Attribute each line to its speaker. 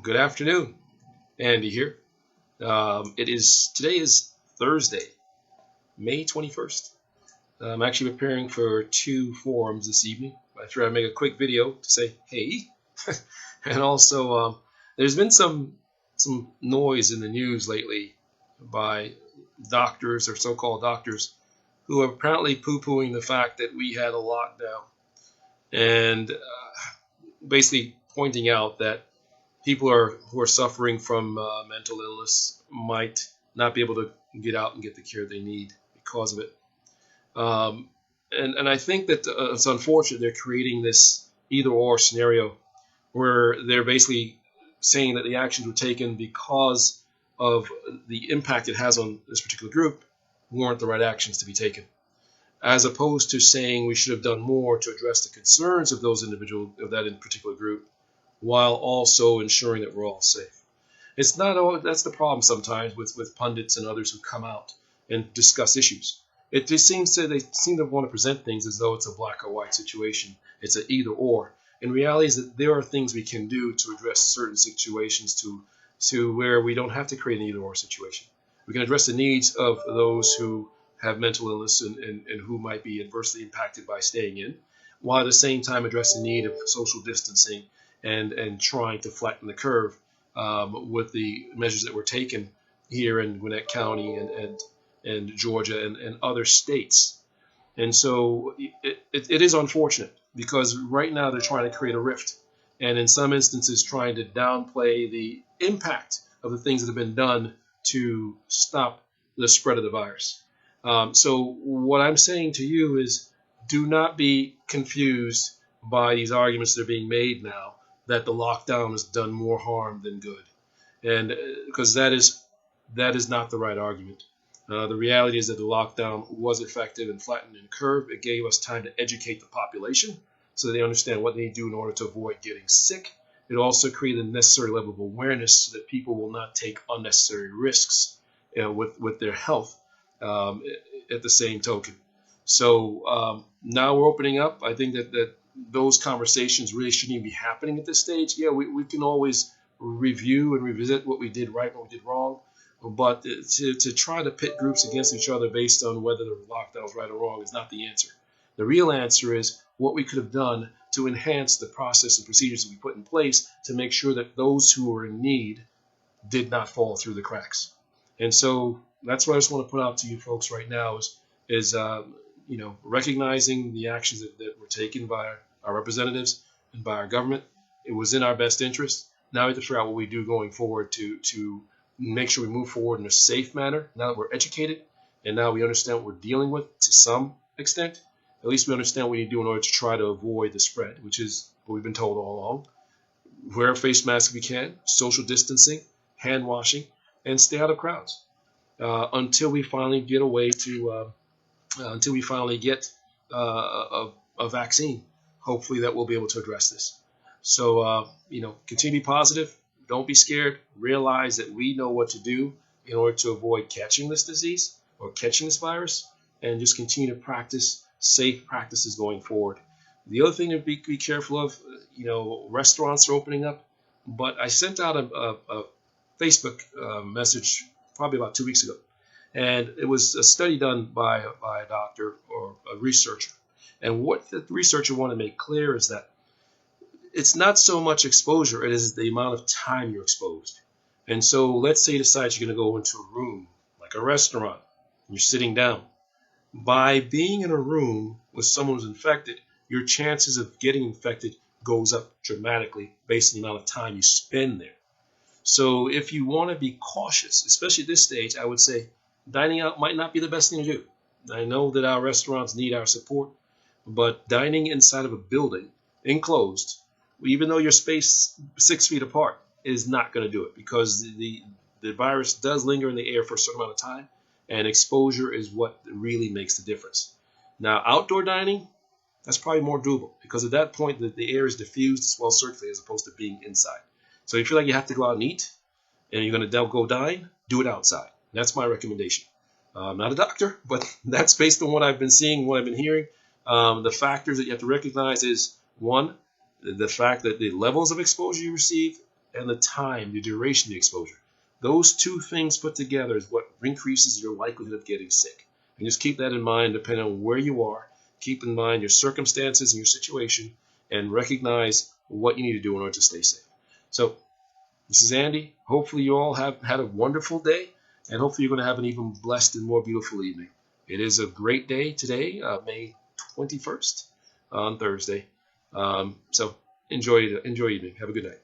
Speaker 1: Good afternoon, Andy here. Today is Thursday, May 21st. I'm actually preparing for two forums this evening. I figured I'd make a quick video to say hey, and also there's been some noise in the news lately by doctors or so-called doctors who are apparently poo-pooing the fact that we had a lockdown and basically pointing out that people who are suffering from mental illness might not be able to get out and get the care they need because of it. And I think that it's unfortunate they're creating this either or scenario where they're basically saying that the actions were taken because of the impact it has on this particular group weren't the right actions to be taken, as opposed to saying we should have done more to address the concerns of those individuals of that in particular group, while also ensuring that we're all safe. It's not all, that's the problem sometimes with pundits and others who come out and discuss issues. It just they seem to want to present things as though it's a black or white situation. It's an either or. In reality, is that there are things we can do to address certain situations to where we don't have to create an either or situation. We can address the needs of those who have mental illness and who might be adversely impacted by staying in, while at the same time address the need of social distancing and trying to flatten the curve with the measures that were taken here in Gwinnett County and Georgia and other states. And so it is unfortunate because right now they're trying to create a rift and in some instances trying to downplay the impact of the things that have been done to stop the spread of the virus. So what I'm saying to you is do not be confused by these arguments that are being made now that the lockdown has done more harm than good. And because that is not the right argument. The reality is that the lockdown was effective in flattening the curve. It gave us time to educate the population so they understand what they need to do in order to avoid getting sick. It also created a necessary level of awareness so that people will not take unnecessary risks with their health at the same token. So now we're opening up. I think that those conversations really shouldn't even be happening at this stage. Yeah, we can always review and revisit what we did right and what we did wrong. But to try to pit groups against each other based on whether the lockdown was right or wrong is not the answer. The real answer is what we could have done to enhance the process and procedures that we put in place to make sure that those who were in need did not fall through the cracks. And so that's what I just want to put out to you folks right now is recognizing the actions that were taken by our representatives and by our government. It was in our best interest. Now we have to figure out what we do going forward to make sure we move forward in a safe manner. Now that we're educated and now we understand what we're dealing with to some extent, at least we understand what we need to do in order to try to avoid the spread, which is what we've been told all along. Wear a face mask if we can, social distancing, hand washing, and stay out of crowds until we finally get a vaccine. Hopefully that we'll be able to address this. So, continue to be positive. Don't be scared. Realize that we know what to do in order to avoid catching this disease or catching this virus, and just continue to practice safe practices going forward. The other thing to be careful of, restaurants are opening up, but I sent out a Facebook message probably about 2 weeks ago, and it was a study done by a doctor or a researcher. And what the researcher wanted to make clear is that it's not so much exposure, it is the amount of time you're exposed. And so let's say you decide you're going to go into a room, like a restaurant, and you're sitting down. By being in a room with someone who's infected, your chances of getting infected goes up dramatically based on the amount of time you spend there. So if you want to be cautious, especially at this stage, I would say dining out might not be the best thing to do. I know that our restaurants need our support, but dining inside of a building, enclosed, even though you're spaced 6 feet apart, is not going to do it because the virus does linger in the air for a certain amount of time, and exposure is what really makes the difference. Now, outdoor dining, that's probably more doable because at that point the air is diffused, it's well circulated as opposed to being inside. So if you feel like you have to go out and eat and you're going to go dine, do it outside. That's my recommendation. I'm not a doctor, but that's based on what I've been seeing, what I've been hearing. The factors that you have to recognize is, one, the fact that the levels of exposure you receive and the time, the duration of the exposure. Those two things put together is what increases your likelihood of getting sick. And just keep that in mind depending on where you are. Keep in mind your circumstances and your situation, and recognize what you need to do in order to stay safe. So this is Andy. Hopefully you all have had a wonderful day, and hopefully you're going to have an even blessed and more beautiful evening. It is a great day today, May 21st, on Thursday. So enjoy evening. Have a good night.